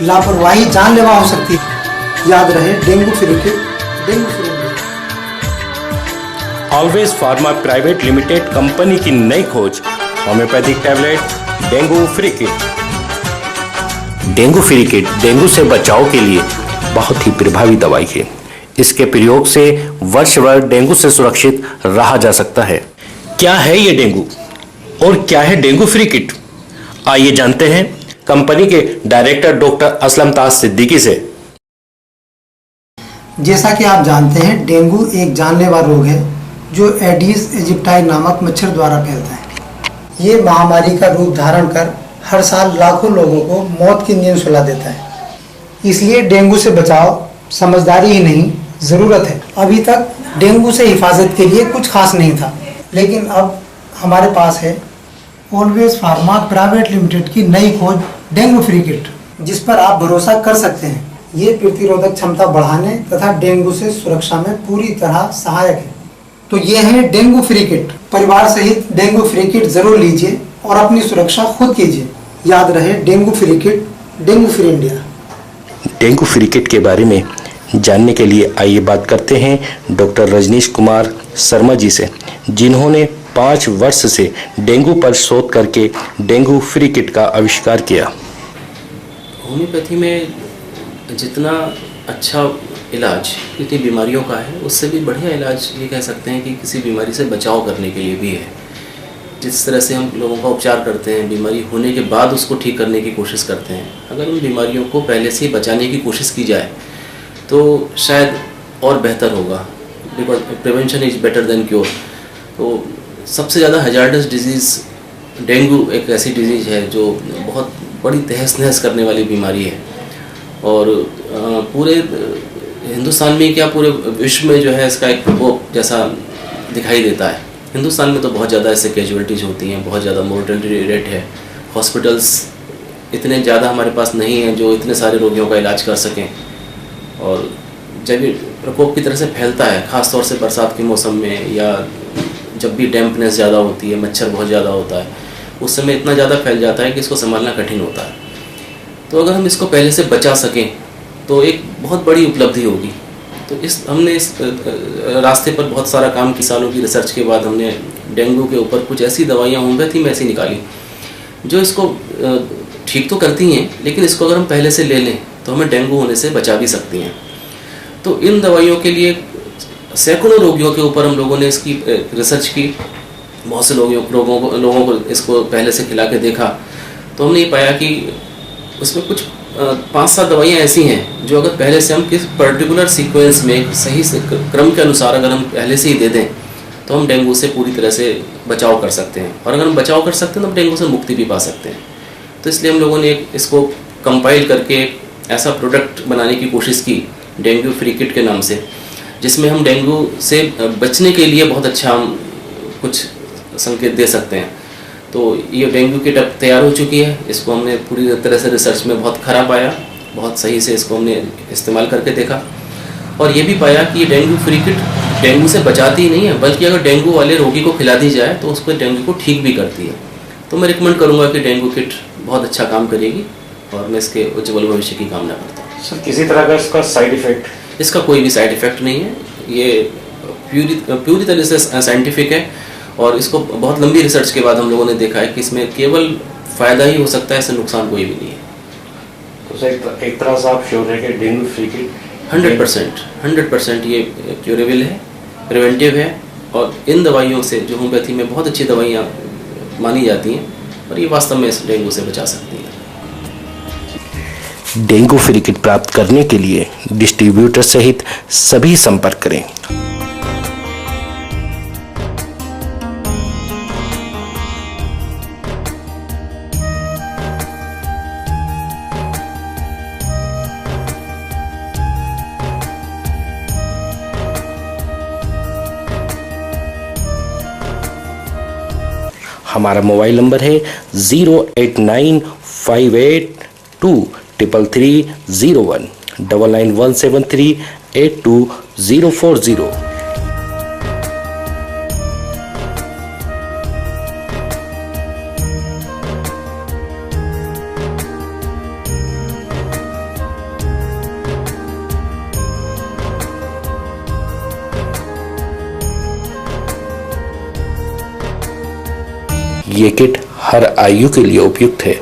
लापरवाही जानलेवा हो सकती है। याद रहे, dengue free kit, dengue free India. Always pharma private limited company की नई खोज, homeopathic tablet dengue free kit. Dengue free kit dengue से बचाव के लिए बहुत ही प्रभावी दवाई है। इसके प्रयोग से वर्ष भर डेंगू से सुरक्षित रहा जा सकता है। क्या है ये डेंगू और क्या है डेंगू फ्री किट, आइए जानते हैं कंपनी के डायरेक्टर डॉक्टर असलम ताज सिद्दीकी से। जैसा कि आप जानते हैं, डेंगू एक जानलेवा रोग है जो एडीज इजिप्टाई नामक मच्छर द्वारा फैलता है। ये महामारी का रूप धारण कर हर साल लाखों लोगों को मौत की नींद सुला देता है। इसलिए डेंगू से बचाव समझदारी ही नहीं, ज़रूरत है। अभी तक डेंगू से हिफाजत के लिए कुछ खास नहीं था, लेकिन अब हमारे पास है ऑलवेज फार्मा प्राइवेट लिमिटेड की नई खोज डेंगू फ्री किट, जिस पर आप भरोसा कर सकते हैं। ये प्रतिरोधक क्षमता बढ़ाने तथा डेंगू से सुरक्षा में पूरी तरह सहायक है। तो ये है डेंगू फ्री किट। परिवार सहित डेंगू फ्री किट जरूर लीजिए और अपनी सुरक्षा खुद कीजिए। याद रहे, dengue free kit, dengue free India. Dengue free kit के बारे में जानने के लिए आइए बात करते हैं डॉक्टर रजनीश कुमार शर्मा जी से, जिन्होंने 5 वर्ष से डेंगू पर शोध करके डेंगू फ्री किट का आविष्कार किया। होम्योपैथी में जितना अच्छा इलाज कितनी बीमारियों का है, उससे भी बढ़िया इलाज ये कह सकते हैं कि किसी बीमारी से बचाव करने के लिए भी है। जिस तरह से हम लोगों का उपचार करते हैं, बीमारी होने के बाद उसको ठीक करने की कोशिश करते हैं, अगर उन बीमारियों को पहले से ही बचाने की कोशिश की जाए तो शायद और बेहतर होगा। Because prevention is better than cure. तो सबसे ज़्यादा हजार्डस डिजीज़ डेंगू एक ऐसी डिजीज़ है जो बहुत बड़ी तहस नहस करने वाली बीमारी है, और पूरे हिंदुस्तान में क्या पूरे विश्व में जो है इसका एक प्रकोप जैसा दिखाई देता है। हिंदुस्तान में तो बहुत ज़्यादा ऐसे कैजुअलिटीज़ होती हैं, बहुत ज़्यादा मोर्टेलिटी रेट है, हॉस्पिटल्स इतने ज़्यादा हमारे पास नहीं हैं जो इतने सारे रोगियों का इलाज कर सकें। और जब ये प्रकोप की तरह से फैलता है, ख़ास तौर से बरसात के मौसम में या जब भी डैम्पनेस ज़्यादा होती है, मच्छर बहुत ज़्यादा होता है, उस समय इतना ज़्यादा फैल जाता है कि इसको संभालना कठिन होता है। तो अगर हम इसको पहले से बचा सकें तो एक बहुत बड़ी उपलब्धि होगी। तो हमने इस रास्ते पर बहुत सारा काम की, सालों की रिसर्च के बाद हमने डेंगू के ऊपर कुछ ऐसी दवाइयाँ होम्योपैथी में ऐसी निकाली जो इसको ठीक तो करती हैं, लेकिन इसको अगर हम पहले से ले लें तो हमें डेंगू होने से बचा भी सकती हैं। तो इन दवाइयों के लिए सैकड़ों रोगियों के ऊपर हम लोगों ने इसकी रिसर्च की। बहुत से लोगों को इसको पहले से खिला के देखा, तो हमने ये पाया कि उसमें कुछ 5-7 दवाइयाँ ऐसी हैं जो अगर पहले से हम किस पर्टिकुलर सीक्वेंस में सही से क्रम के अनुसार अगर हम पहले से ही दे दें तो हम डेंगू से पूरी तरह से बचाव कर सकते हैं। और अगर हम बचाव कर सकते हैं तो हम डेंगू से मुक्ति भी पा सकते हैं। तो इसलिए हम लोगों ने इसको कंपाइल करके ऐसा प्रोडक्ट बनाने की कोशिश की डेंगू फ्री किट के नाम से, जिसमें हम डेंगू से बचने के लिए बहुत अच्छा हम कुछ संकेत दे सकते हैं। तो ये डेंगू किट अब तैयार हो चुकी है। इसको हमने पूरी तरह से रिसर्च में बहुत खरा पाया, बहुत सही से इसको हमने इस्तेमाल करके देखा और ये भी पाया कि ये डेंगू फ्री किट डेंगू से बचाती ही नहीं है, बल्कि अगर डेंगू वाले रोगी को खिला दी जाए तो उसको डेंगू को ठीक भी करती है। तो मैं रिकमेंड करूँगा कि डेंगू किट बहुत अच्छा काम करेगी और मैं इसके उज्ज्वल भविष्य की कामना करता हूँ। सर, किसी तरह का इसका साइड इफेक्ट? इसका कोई भी साइड इफेक्ट नहीं है। ये पूरी तरह से साइंटिफिक है और इसको बहुत लंबी रिसर्च के बाद हम लोगों ने देखा है कि इसमें केवल फ़ायदा ही हो सकता है, इससे नुकसान कोई भी नहीं है। तो सर, एक तरह से आप श्योर है कि डेंगू फ्री किट 100% ये क्यूरेबल है, प्रिवेंटिव है और इन दवाइयों से जो होम्योपैथी में बहुत अच्छी दवाइयाँ मानी जाती हैं और ये वास्तव में इस डेंगू से बचा सकती हैं। डेंगू फ्री किट प्राप्त करने के लिए डिस्ट्रीब्यूटर सहित सभी संपर्क करें। हमारा मोबाइल नंबर है 0895823301 9917382040। ये किट हर आयु के लिए उपयुक्त है।